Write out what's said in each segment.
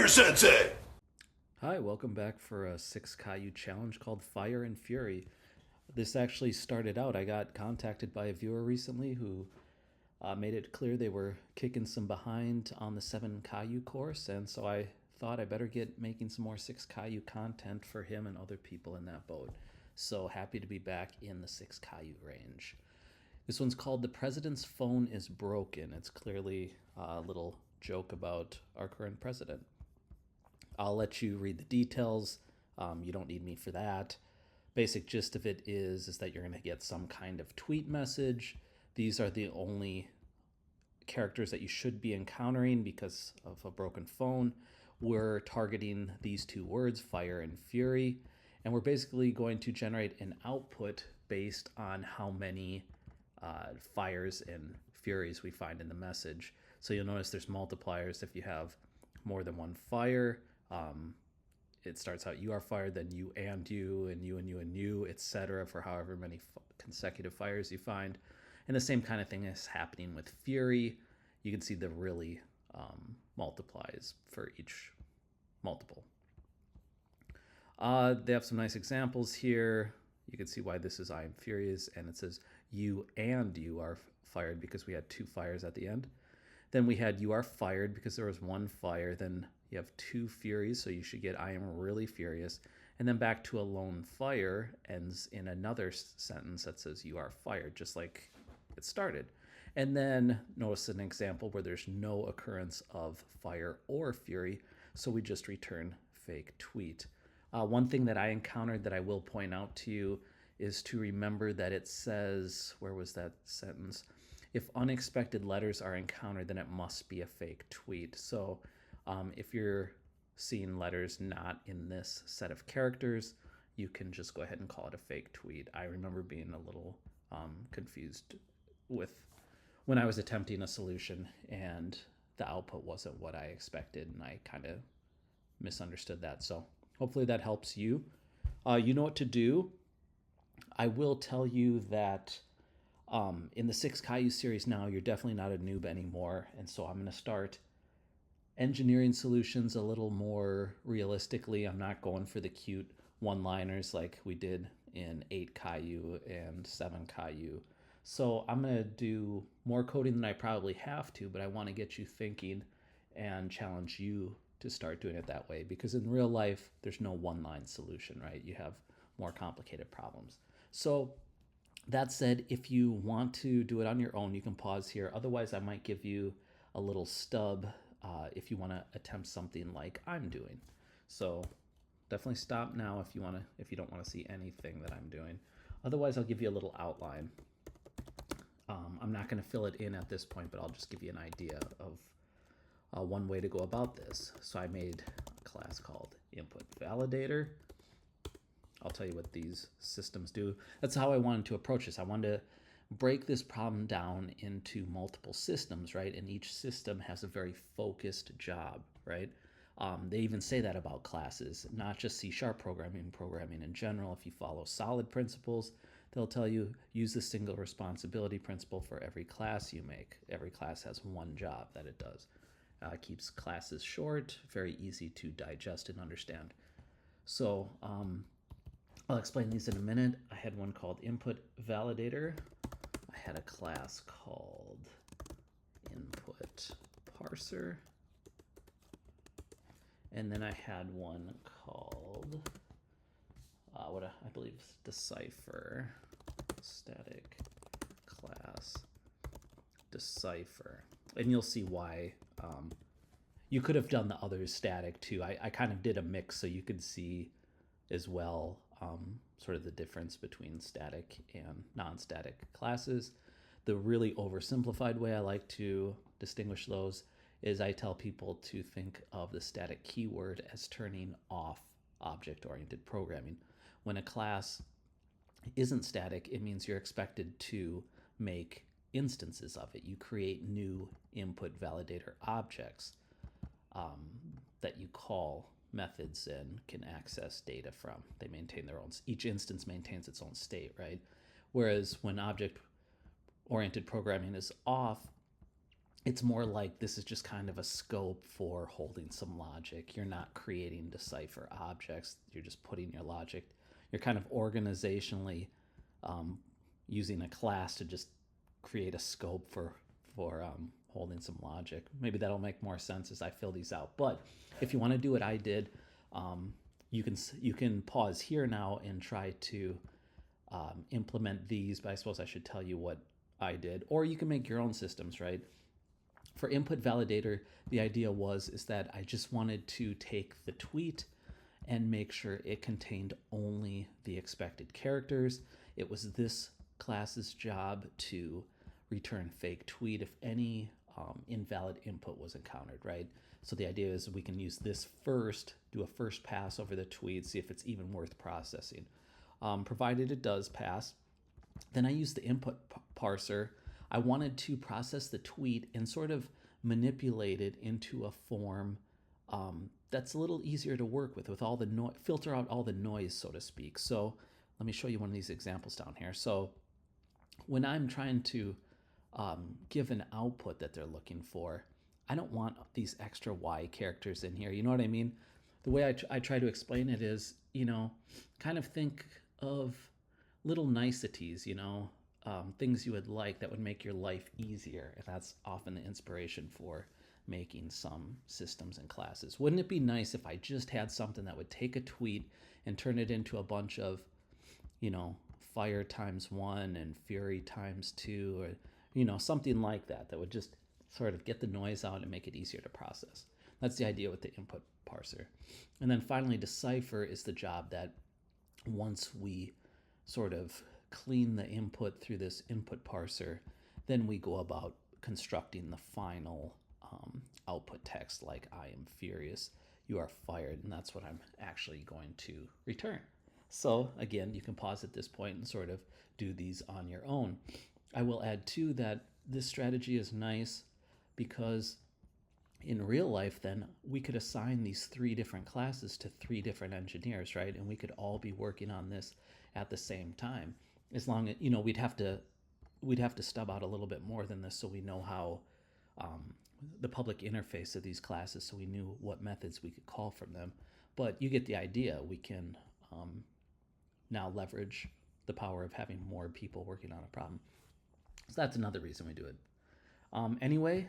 Fire Sensei! Hi, welcome back for a 6 Caillou challenge called Fire and Fury. This actually started out, I got contacted by a viewer recently who made it clear they were kicking some behind on the 7 Caillou course, and so I thought I better get making some more 6 Caillou content for him and other people in that boat. So happy to be back in the 6 Caillou range. This one's called The President's Phone is Broken. It's clearly a little joke about our current president. I'll let you read the details. You don't need me for that. Basic gist of it is that you're going to get some kind of tweet message. These are the only characters that you should be encountering because of a broken phone. We're targeting these two words, fire and fury, and we're basically going to generate an output based on how many fires and furies we find in the message. So you'll notice there's multipliers if you have more than one fire. It starts out you are fired, then you and you, and you and you and you, etc. for however many consecutive fires you find. And the same kind of thing is happening with fury. You can see the really multiplies for each multiple. They have some nice examples here. You can see why this is I am furious, and it says you and you are fired because we had two fires at the end. Then we had you are fired because there was one fire. Then you have two furies, so you should get I am really furious. And then back to a lone fire ends in another sentence that says you are fired, just like it started. And then notice an example where there's no occurrence of fire or fury, so we just return fake tweet. One thing that I encountered that I will point out to you is to remember that it says, where was that sentence? If unexpected letters are encountered, then it must be a fake tweet. So if you're seeing letters not in this set of characters, you can just go ahead and call it a fake tweet. I remember being a little confused with when I was attempting a solution and the output wasn't what I expected, and I kind of misunderstood that. So hopefully that helps you. You know what to do. I will tell you that in the 6 Caillou series now, you're definitely not a noob anymore, and so I'm going to start engineering solutions a little more realistically. I'm not going for the cute one-liners like we did in 8 Caillou and 7 Caillou. So I'm going to do more coding than I probably have to, but I want to get you thinking and challenge you to start doing it that way, because in real life, there's no one-line solution, right? You have more complicated problems. So that said, if you want to do it on your own, you can pause here. Otherwise, I might give you a little stub if you want to attempt something like I'm doing. So definitely stop now if you don't want to see anything that I'm doing. Otherwise, I'll give you a little outline. I'm not going to fill it in at this point, but I'll just give you an idea of one way to go about this. So I made a class called input validator. I'll tell you what these systems do. That's how I wanted to approach this. I wanted to break this problem down into multiple systems, right? And each system has a very focused job, right? They even say that about classes, not just C# programming in general. If you follow solid principles, they'll tell you use the single responsibility principle for every class you make. Every class has one job that it does. It keeps classes short, very easy to digest and understand. So I'll explain these in a minute. I had one called input validator. I had a class called input parser. And then I had one called, I believe decipher, static class decipher. And you'll see why. You could have done the others static too. I kind of did a mix so you could see as well sort of the difference between static and non-static classes. The really oversimplified way I like to distinguish those is I tell people to think of the static keyword as turning off object-oriented programming. When a class isn't static, it means you're expected to make instances of it. You create new input validator objects that you call methods and can access data from. They maintain their own, each instance maintains its own state, right? Whereas when object-oriented programming is off, it's more like this is just kind of a scope for holding some logic. You're not creating decipher objects. You're just putting your logic. You're kind of organizationally um, using a class to just create a scope for holding some logic. Maybe that'll make more sense as I fill these out. But if you want to do what I did, you can pause here now and try to implement these. But I suppose I should tell you what I did, or you can make your own systems, right? For input validator, the idea is that I just wanted to take the tweet and make sure it contained only the expected characters. It was this class's job to return fake tweet if any invalid input was encountered, right? So the idea is we can use this first, do a first pass over the tweet, see if it's even worth processing. Provided it does pass, then I use the input parser. I wanted to process the tweet and sort of manipulate it into a form that's a little easier to work with all the noise, filter out all the noise, so to speak. So let me show you one of these examples down here. So when I'm trying to give an output that they're looking for, I don't want these extra Y characters in here. You know what I mean? The way I try to explain it is, kind of think of little niceties, things you would like that would make your life easier. And that's often the inspiration for making some systems and classes. Wouldn't it be nice if I just had something that would take a tweet and turn it into a bunch of, fire times 1 and fury times 2, or, something like that, that would just sort of get the noise out and make it easier to process. That's the idea with the input parser. And then finally, decipher is the job that once we sort of clean the input through this input parser, then we go about constructing the final output text, like I am furious, you are fired, and that's what I'm actually going to return. So again, you can pause at this point and sort of do these on your own. I will add too that this strategy is nice because in real life, then we could assign these 3 different classes to 3 different engineers, right? And we could all be working on this at the same time. As long as, we'd have to stub out a little bit more than this so we know how the public interface of these classes, so we knew what methods we could call from them. But you get the idea. We can now leverage the power of having more people working on a problem. So that's another reason we do it. Anyway,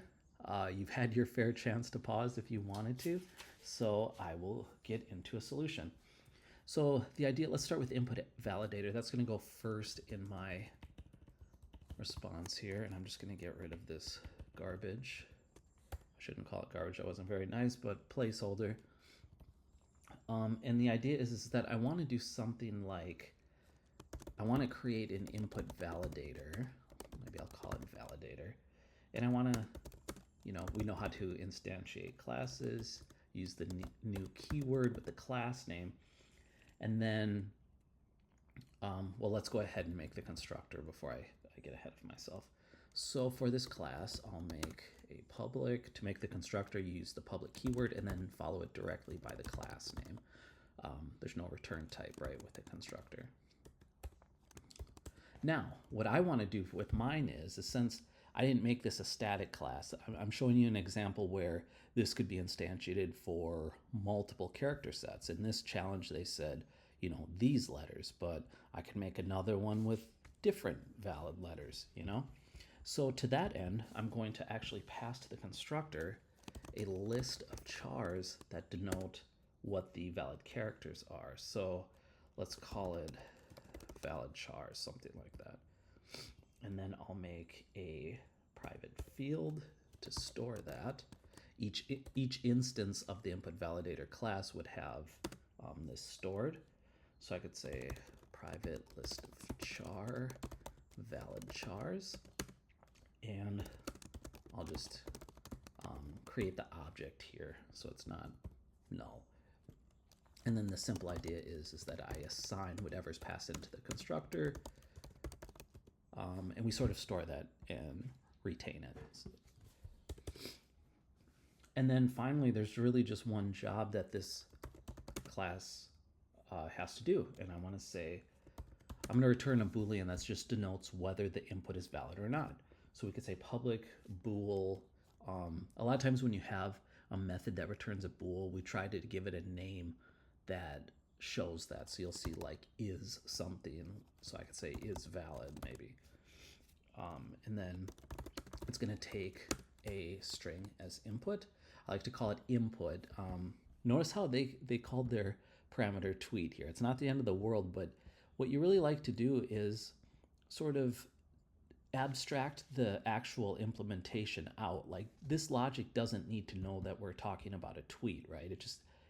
you've had your fair chance to pause if you wanted to, so I will get into a solution. So the idea, let's start with input validator. That's going to go first in my response here, and I'm just going to get rid of this garbage. I shouldn't call it garbage, that wasn't very nice, but placeholder. And the idea is that I want to do something like, I want to create an input validator. Maybe I'll call it validator. And I want to, we know how to instantiate classes, use the new keyword with the class name. And then, let's go ahead and make the constructor before I get ahead of myself. So for this class, I'll make a public. To make the constructor, you use the public keyword and then follow it directly by the class name. There's no return type, right, with the constructor. Now, what I want to do with mine is since I didn't make this a static class, I'm showing you an example where this could be instantiated for multiple character sets. In this challenge, they said, these letters, but I can make another one with different valid letters, So to that end, I'm going to actually pass to the constructor a list of chars that denote what the valid characters are. So let's call it valid chars, something like that. And then I'll make a private field to store that. Each instance of the input validator class would have this stored. So I could say private list of char valid chars, and I'll just create the object here so it's not null. And then the simple idea is that I assign whatever's passed into the constructor, and we sort of store that and retain it. And then finally, there's really just one job that this class has to do. And I want to say, I'm going to return a Boolean that just denotes whether the input is valid or not. So we could say public bool lot of times when you have a method that returns a bool, we try to give it a name that shows that. So you'll see like is something. So I could say is valid maybe. And then it's going to take a string as input. I like to call it input. Notice how they called their parameter tweet here. It's not the end of the world, but what you really like to do is sort of abstract the actual implementation out. Like this logic doesn't need to know that we're talking about a tweet, right?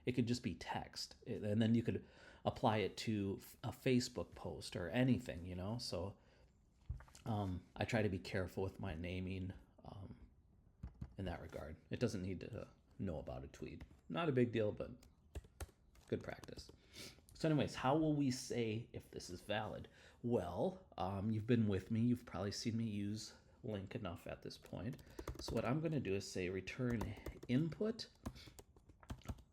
It could just be text, and then you could apply it to a Facebook post or anything, you know. So I try to be careful with my naming in that regard. It doesn't need to know about a tweet. Not a big deal, but good practice. So anyways, how will we say if this is valid? Well, you've been with me. You've probably seen me use link enough at this point. So what I'm going to do is say return input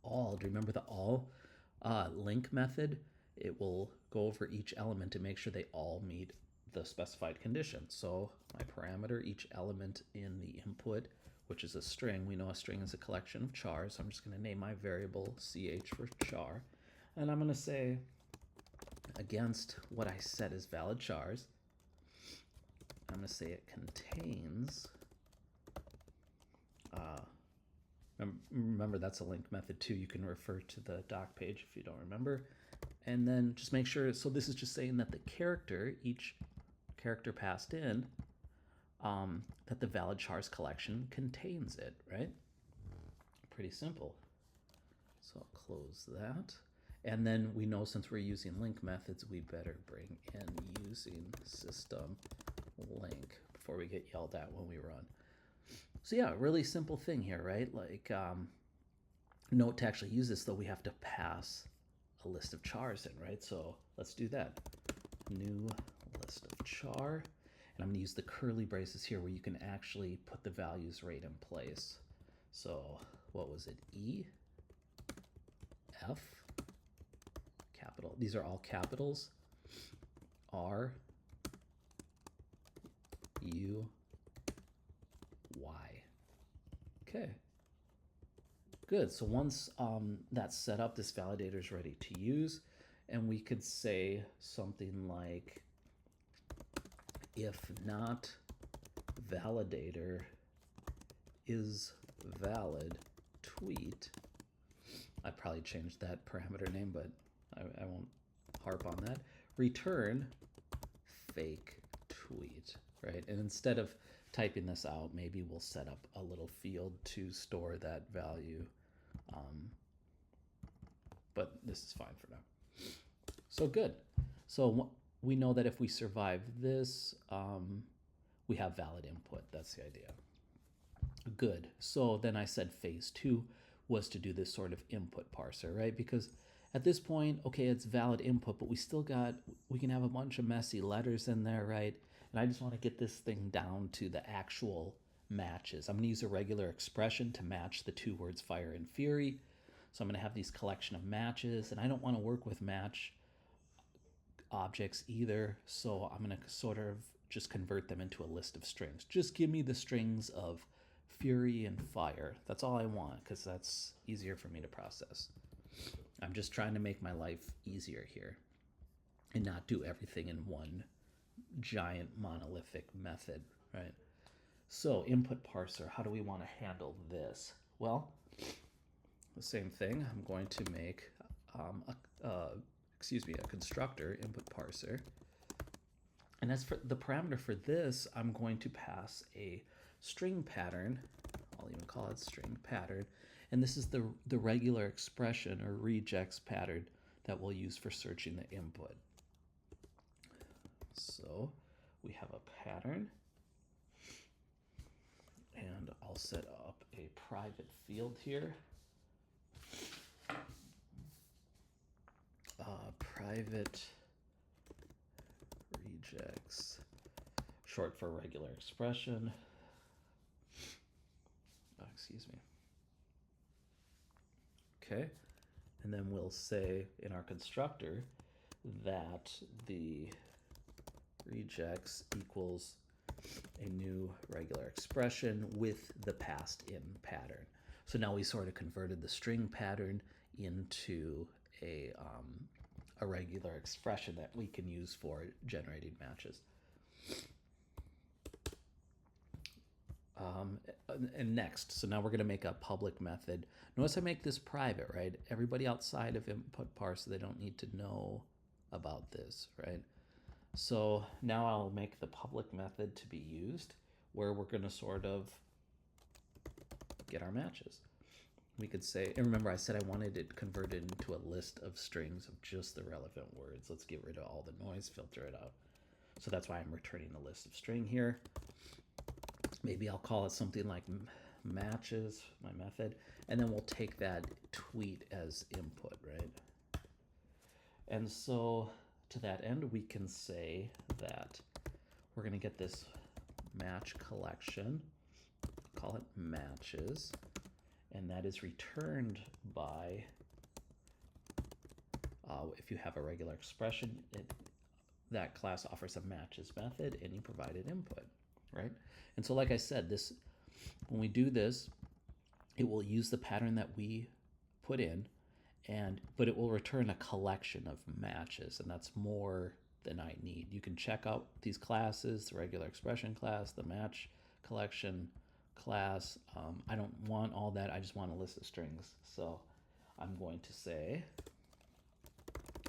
all. Do you remember the all link method? It will go over each element to make sure they all meet the specified condition. So my parameter, each element in the input, which is a string. We know a string is a collection of chars. So I'm just going to name my variable ch for char. And I'm going to say against what I set as valid chars, I'm going to say it contains, remember that's a link method too. You can refer to the doc page if you don't remember. And then just make sure, so this is just saying that the character, each character passed in, that the valid chars collection contains it, right? Pretty simple. So I'll close that. And then we know since we're using link methods, we better bring in using system link before we get yelled at when we run. So yeah, really simple thing here, right? Like note to actually use this though, we have to pass a list of chars in, right? So let's do that. New list of char. And I'm going to use the curly braces here where you can actually put the values right in place. So what was it? E, F, capital. These are all capitals. R, U, Y. Okay. Good. So once that's set up, this validator is ready to use. And we could say something like, if not validator is valid tweet. I probably changed that parameter name, but I won't harp on that. Return fake tweet, right? And instead of typing this out, maybe we'll set up a little field to store that value. But this is fine for now. So good. So we know that if we survive this, we have valid input. That's the idea. Good. So then I said phase 2 was to do this sort of input parser, right? Because at this point, okay, it's valid input, but we can have a bunch of messy letters in there, right? And I just want to get this thing down to the actual matches. I'm going to use a regular expression to match the two words fire and fury. So I'm going to have these collection of matches, and I don't want to work with match objects either. So I'm going to sort of just convert them into a list of strings. Just give me the strings of fury and fire. That's all I want because that's easier for me to process. I'm just trying to make my life easier here and not do everything in one giant monolithic method, right? So input parser, how do we want to handle this? Well, the same thing. I'm going to make a constructor input parser. And as for the parameter for this, I'm going to pass a string pattern. I'll even call it string pattern. And this is the regular expression or regex pattern that we'll use for searching the input. So we have a pattern, and I'll set up a private field here. Private regex, short for regular expression. Excuse me. Okay, and then we'll say in our constructor that the regex equals a new regular expression with the passed in pattern. So now we sort of converted the string pattern into a regular expression that we can use for generating matches. And next, so now we're going to make a public method. Notice I make this private, right? Everybody outside of input parser, they don't need to know about this, right? So now I'll make the public method to be used where we're going to sort of get our matches. We could say, and remember I said I wanted it converted into a list of strings of just the relevant words. Let's get rid of all the noise, filter it out. So that's why I'm returning a list of string here. Maybe I'll call it something like matches, my method, and then we'll take that tweet as input, right? And so to that end, we can say that we're going to get this match collection, call it matches, and that is returned by, if you have a regular expression, that class offers a matches method and you provided input, right? And so like I said, this, when we do this, it will use the pattern that we put in, but it will return a collection of matches, and that's more than I need. You can check out these classes, the regular expression class, the match collection class. I don't want all that, I just want a list of strings. So I'm going to say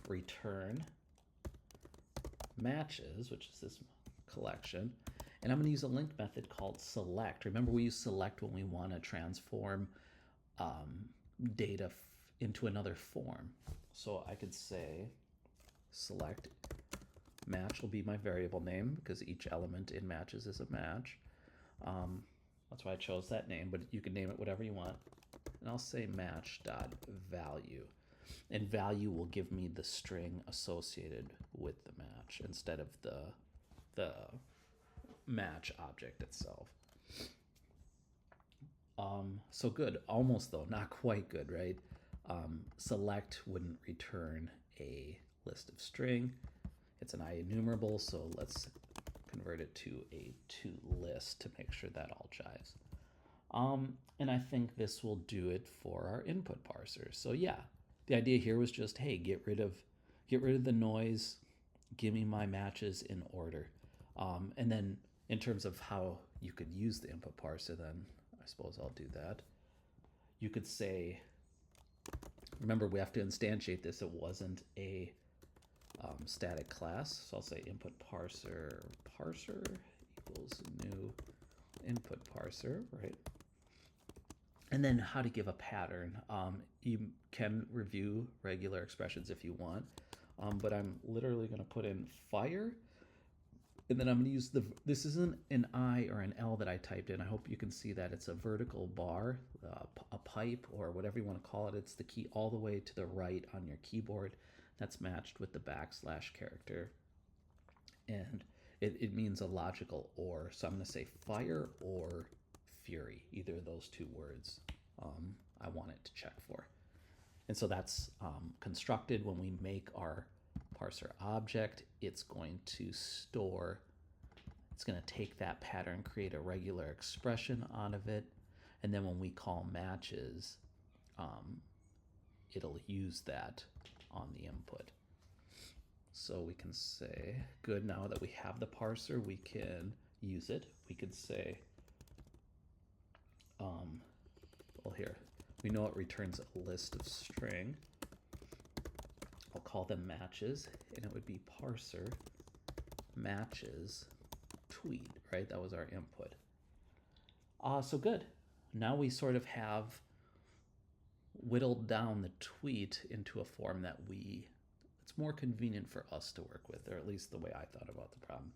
return matches, which is this collection, and I'm going to use a linked method called select. Remember, we use select when we want to transform data into another form. So I could say select match will be my variable name because each element in matches is a match. That's why I chose that name, but you can name it whatever you want. And I'll say match.value. And value will give me the string associated with the match instead of the match object itself. So good, almost though, not quite good, right? Select wouldn't return a list of string. It's an IEnumerable, so let's convert it to a toList to make sure that all jives. And I think this will do it for our input parser. So yeah, the idea here was just, hey, get rid of the noise, give me my matches in order. And then in terms of how you could use the input parser, then I suppose I'll do that. You could say, remember we have to instantiate this. It wasn't a static class. So I'll say input parser equals new input parser, right? And then how to give a pattern. You can review regular expressions if you want, but I'm literally going to put in fire, and then I'm going to use this isn't an I or an L that I typed in. I hope you can see that it's a vertical bar, a pipe, or whatever you want to call it. It's the key all the way to the right on your keyboard. That's matched with the / character. And it means a logical or. So I'm going to say fire or fury, either of those two words I want it to check for. And so that's constructed when we make our parser object. It's going to take that pattern, create a regular expression out of it, and then when we call matches, it'll use that on the input. So we can say, good, now that we have the parser, we can use it. We could say, well, here, we know it returns a list of string. I'll call them matches, and it would be parser matches tweet, right? That was our input. So good. Now we sort of have whittled down the tweet into a form that it's more convenient for us to work with, or at least the way I thought about the problem.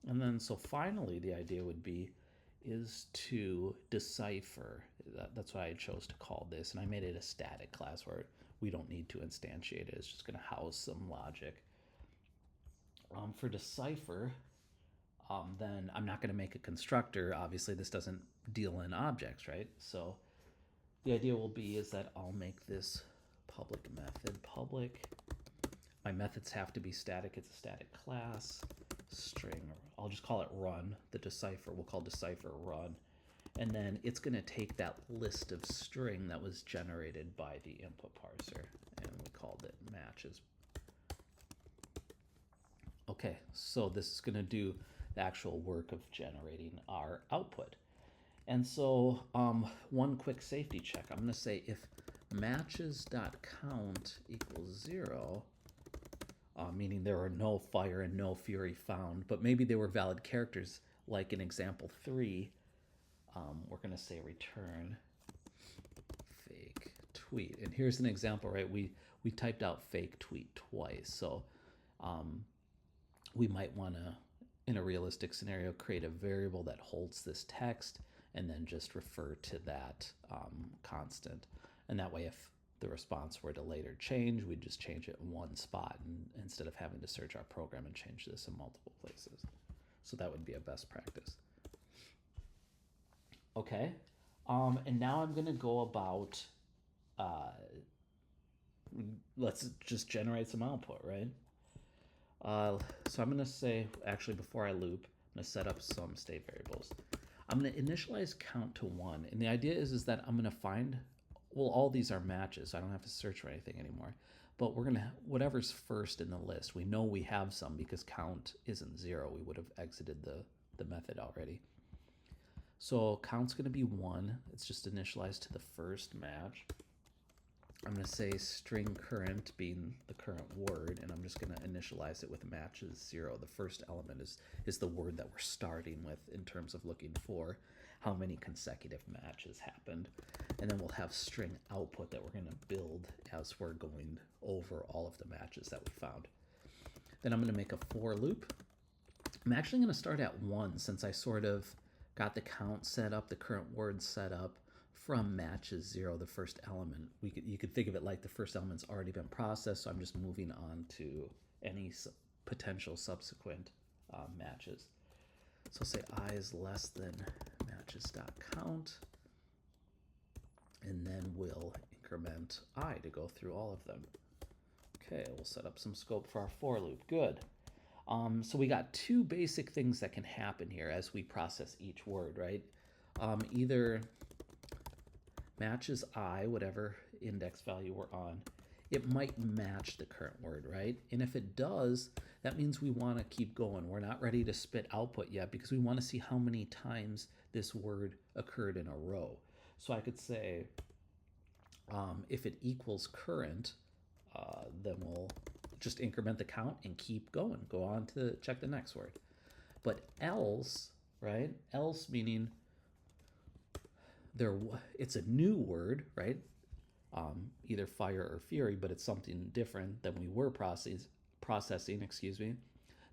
And then so finally the idea would be is to decipher. That's what I chose to call this, and I made it a static class where we don't need to instantiate it. It's just going to house some logic. For decipher, then I'm not going to make a constructor. Obviously, this doesn't deal in objects, right? So the idea will be is that I'll make this public method public. My methods have to be static. It's a static class. string, I'll just call it run, the decipher, we'll call decipher run. And then it's going to take that list of string that was generated by the input parser, and we called it matches. Okay, so this is going to do the actual work of generating our output. And so one quick safety check, I'm going to say if matches.count equals 0, meaning there were no fire and no fury found, but maybe they were valid characters, like in example 3, we're going to say return fake tweet. And here's an example, right? We typed out fake tweet twice. So we might want to, in a realistic scenario, create a variable that holds this text and then just refer to that constant. And that way, if the response were to later change, we'd just change it in one spot instead of having to search our program and change this in multiple places. So that would be a best practice. Okay, and now I'm going to go about, let's just generate some output, right? So I'm going to say, actually before I loop, I'm going to set up some state variables. I'm going to initialize count to 1, and the idea is that I'm going to find, well, all these are matches, so I don't have to search for anything anymore. But we're going to, whatever's first in the list, we know we have some because count isn't 0. We would have exited the method already. So count's going to be 1. It's just initialized to the first match. I'm going to say string current being the current word, and I'm just going to initialize it with matches 0. The first element is the word that we're starting with in terms of looking for how many consecutive matches happened. And then we'll have string output that we're going to build as we're going over all of the matches that we found. Then I'm going to make a for loop. I'm actually going to start at 1 since I sort of got the count set up, the current word set up from matches 0, the first element. You could think of it like the first element's already been processed, so I'm just moving on to any potential subsequent matches. So say I is less than matches.count, and then we'll increment I to go through all of them. Okay, we'll set up some scope for our for loop. Good. So we got 2 basic things that can happen here as we process each word, right? Either matches I, whatever index value we're on, it might match the current word, right? And if it does, that means we want to keep going. We're not ready to spit output yet because we want to see how many times this word occurred in a row. So I could say if it equals current, then we'll just increment the count and keep going. Go on to check the next word. But else, right? Else meaning it's a new word, right? Either fire or fury, but it's something different than we were processing, excuse me.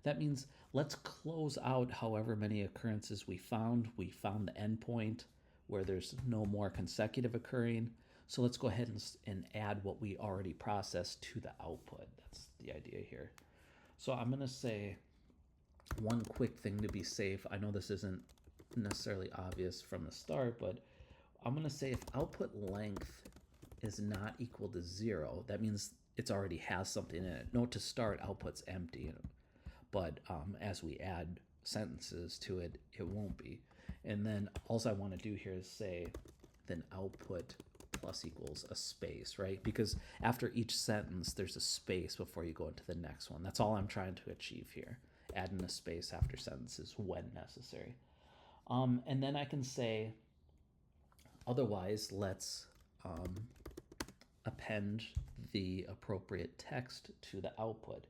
That means let's close out however many occurrences we found. We found the endpoint where there's no more consecutive occurring. So let's go ahead and add what we already processed to the output. That's the idea here. So I'm going to say one quick thing to be safe. I know this isn't necessarily obvious from the start, but I'm going to say if output length is not equal to 0, that means it already has something in it. Note to start, output's empty, but as we add sentences to it, it won't be. And then all I want to do here is say then output plus equals a space, right? Because after each sentence, there's a space before you go into the next one. That's all I'm trying to achieve here. Add in a space after sentences when necessary. And then I can say, otherwise, let's append the appropriate text to the output.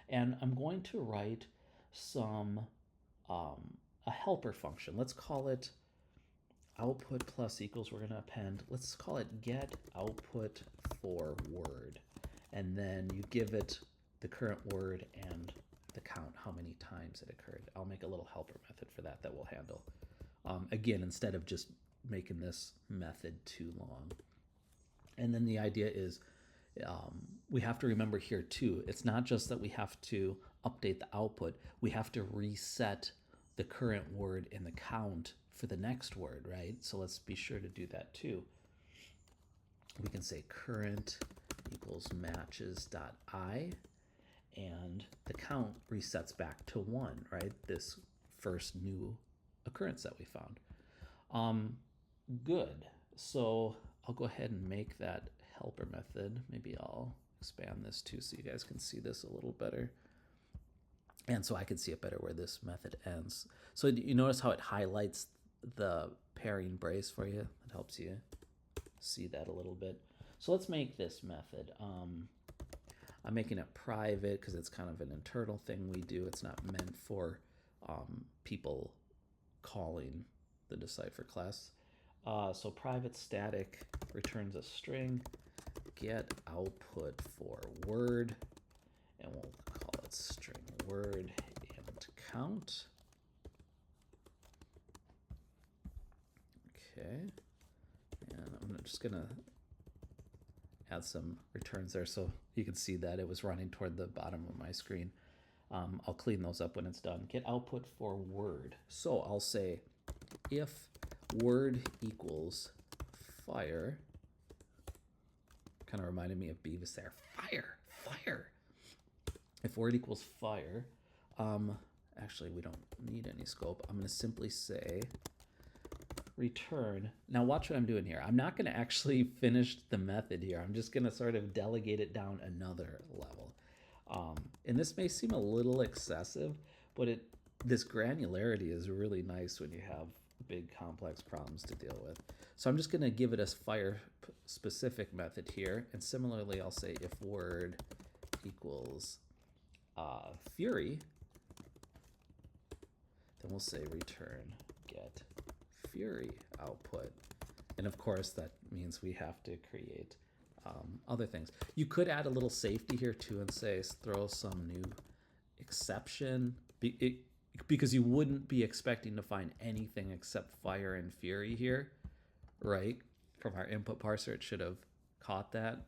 And I'm going to write some, a helper function. Let's call it output plus equals, we're going to append, let's call it get output for word. And then you give it the current word and the count, how many times it occurred. I'll make a little helper method for that we'll handle. Again, instead of just making this method too long. And then the idea is we have to remember here too, it's not just that we have to update the output, we have to reset the current word and the count for the next word, right? So let's be sure to do that too. We can say current equals matches.I, and the count resets back to 1, right? This first new occurrence that we found. Good. So I'll go ahead and make that helper method. Maybe I'll expand this too so you guys can see this a little better. And so I can see it better where this method ends. So you notice how it highlights the pairing brace for you? It helps you see that a little bit. So let's make this method. I'm making it private because it's kind of an internal thing we do. It's not meant for people calling the decipher class. So private static returns a string, get output for word, and we'll call it string word and count. Okay, and I'm just gonna add some returns there so you can see that it was running toward the bottom of my screen. I'll clean those up when it's done. Get output for word. So I'll say if word equals fire, kind of reminded me of Beavis there. Fire, fire. If word equals fire, actually we don't need any scope. I'm going to simply say return. Now watch what I'm doing here. I'm not going to actually finish the method here. I'm just going to sort of delegate it down another level. And this may seem a little excessive, but this granularity is really nice when you have big complex problems to deal with. So I'm just going to give it a fire specific method here. And similarly, I'll say if word equals fury, then we'll say return get fury output. And of course, that means we have to create other things. You could add a little safety here too and say throw some new exception because you wouldn't be expecting to find anything except fire and fury here, right? From our input parser, it should have caught that.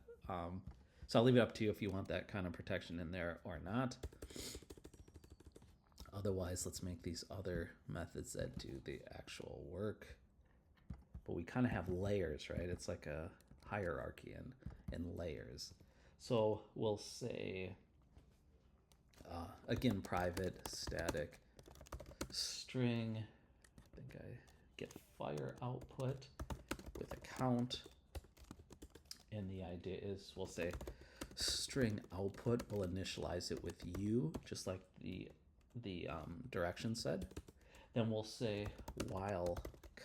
So I'll leave it up to you if you want that kind of protection in there or not. Otherwise, let's make these other methods that do the actual work. But we kind of have layers, right? It's like a hierarchy in layers. So we'll say, again, private, static, string, I think I get fire output with a count. And the idea is we'll say string output, we'll initialize it with u, just like the direction said. Then we'll say while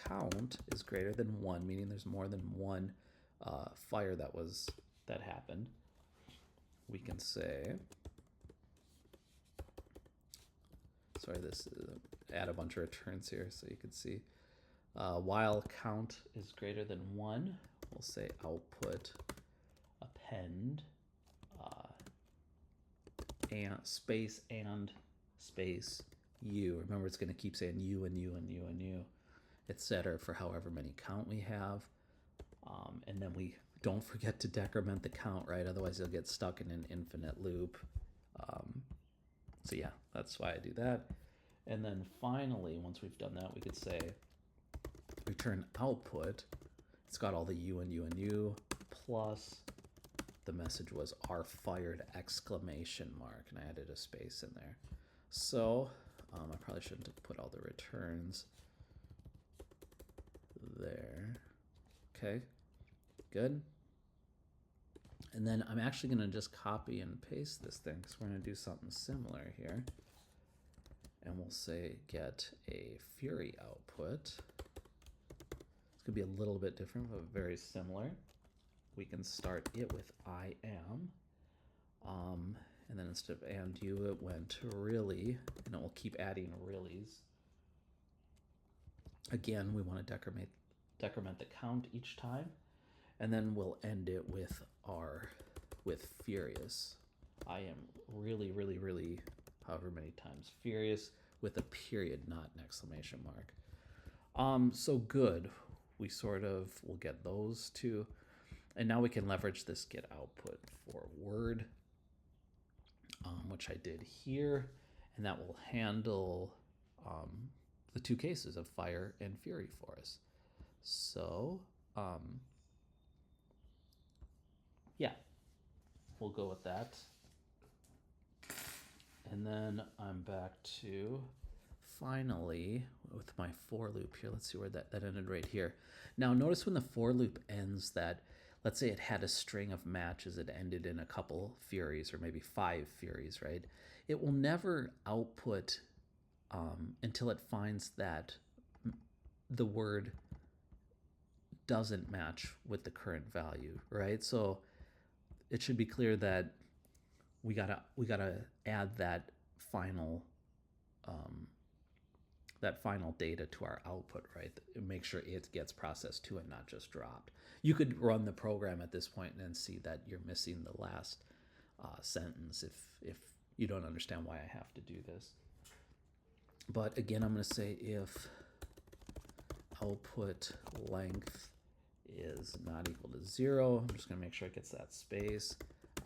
count is greater than 1, meaning there's more than one fire that happened. We can say, sorry, this add a bunch of returns here so you can see. While count is greater than 1, we'll say output append and space u. Remember, it's going to keep saying u and u and u and u, etc. for however many count we have. And then we don't forget to decrement the count, right? Otherwise, you'll get stuck in an infinite loop. So yeah, that's why I do that. And then finally, once we've done that, we could say return output. It's got all the u and u and u, plus the message was "are fired!" exclamation mark, and I added a space in there. So I probably shouldn't have put all the returns there. Okay, good. And then I'm actually going to just copy and paste this thing because we're going to do something similar here. And we'll say get a fury output. It's going to be a little bit different, but very similar. We can start it with I am. And then instead of and you, it went really, and it will keep adding reallys. Again, we want to decrement the count each time. And then we'll end it with furious. I am really, really, really, however many times, furious with a period, not an exclamation mark. So good. We sort of will get those two. And now we can leverage this get output for word, which I did here. And that will handle the two cases of fire and fury for us. So, yeah, we'll go with that. And then I'm back to finally with my for loop here. Let's see where that ended right here. Now notice when the for loop ends that, let's say it had a string of matches, it ended in a couple furies or maybe 5 furies, right? It will never output until it finds that the word doesn't match with the current value, right? So it should be clear that we gotta add that final data to our output, right? Make sure it gets processed too and not just dropped. You could run the program at this point and then see that you're missing the last sentence if you don't understand why I have to do this. But again, I'm going to say if output length is not equal to 0, I'm just going to make sure it gets that space,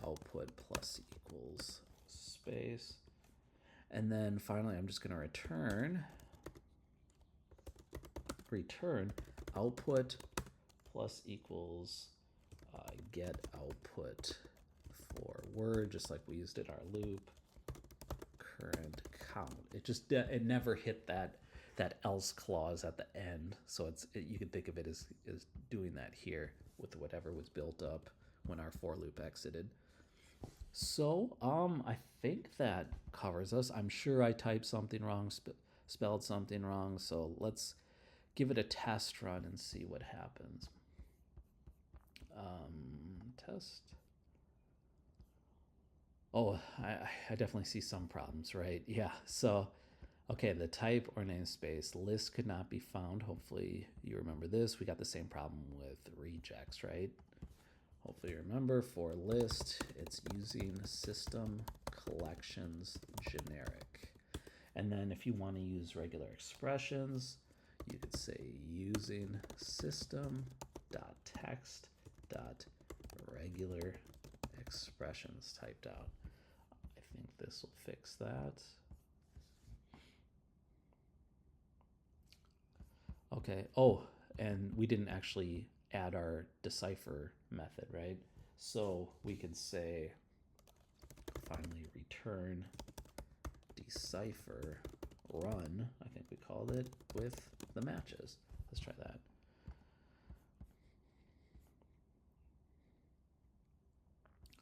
output plus equals space. And then finally, I'm just going to return output plus equals get output for word, just like we used in our loop, current count. It never hit that else clause at the end, so you can think of it as doing that here with whatever was built up when our for loop exited. So I think that covers us. I'm sure I typed something wrong, spelled something wrong, so let's give it a test run and see what happens. Test. Oh, I definitely see some problems, right? Yeah, so, okay, the type or namespace list could not be found. Hopefully you remember this. We got the same problem with rejects, right? Hopefully you remember for list, it's using system collections generic. And then if you want to use regular expressions, you could say using system.text.regular expressions typed out. I think this will fix that. Okay. Oh, and we didn't actually add our decipher method, right? So we could say finally return decipher run, I think we called it, with the matches. Let's try that.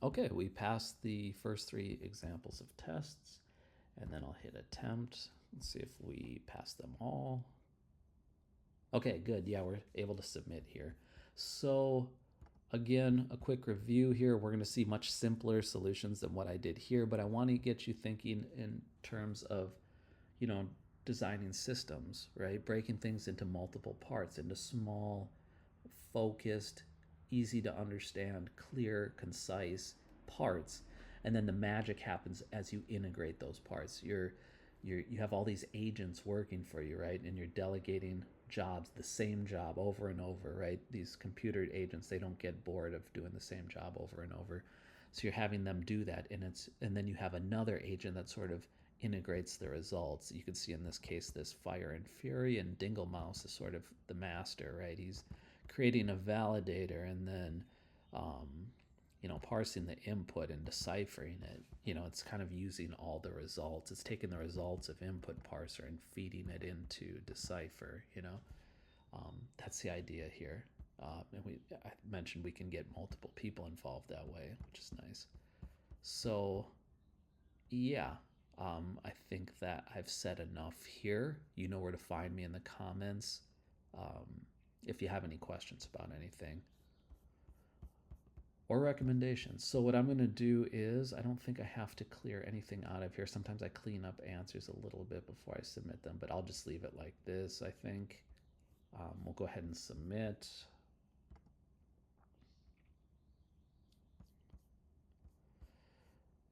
Okay, we passed the first 3 examples of tests, and then I'll hit attempt and see if we pass them all. Okay, good. Yeah, we're able to submit here. So again, a quick review here. We're going to see much simpler solutions than what I did here, but I want to get you thinking in terms of, designing systems, right? Breaking things into multiple parts, into small, focused, easy to understand, clear, concise parts. And then the magic happens as you integrate those parts. You have all these agents working for you, right? And you're delegating jobs, the same job over and over, right? These computer agents, they don't get bored of doing the same job over and over. So you're having them do that, and then you have another agent that sort of integrates the results. You can see in this case this Fire and Fury, and Dingle Mouse is sort of the master, right? He's creating a validator and then parsing the input and deciphering it. It's kind of using all the results. It's taking the results of input parser and feeding it into decipher. That's the idea here. And I mentioned we can get multiple people involved that way, which is nice. So yeah, I think that I've said enough here. You know where to find me in the comments if you have any questions about anything or recommendations. So what I'm going to do is, I don't think I have to clear anything out of here. Sometimes I clean up answers a little bit before I submit them, but I'll just leave it like this, I think. We'll go ahead and submit.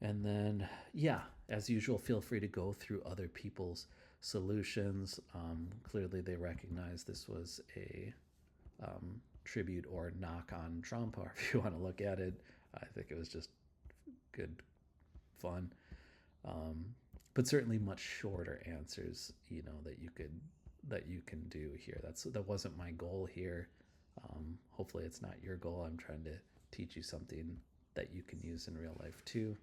And then, yeah, as usual, feel free to go through other people's solutions. Clearly they recognize this was a tribute or knock on Trump, or if you want to look at it. I think it was just good fun. But certainly much shorter answers, that you can do here. That wasn't my goal here. Hopefully it's not your goal. I'm trying to teach you something that you can use in real life too.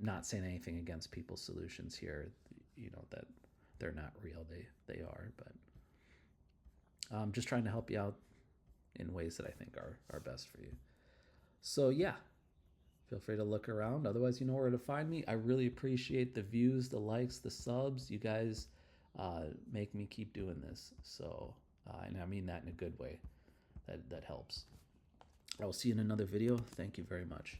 Not saying anything against people's solutions here, that they're not real. They are, but just trying to help you out in ways that I think are best for you. So yeah, feel free to look around. Otherwise, you know where to find me. I really appreciate the views, the likes, the subs. You guys make me keep doing this. So, and I mean that in a good way. That helps. I will see you in another video. Thank you very much.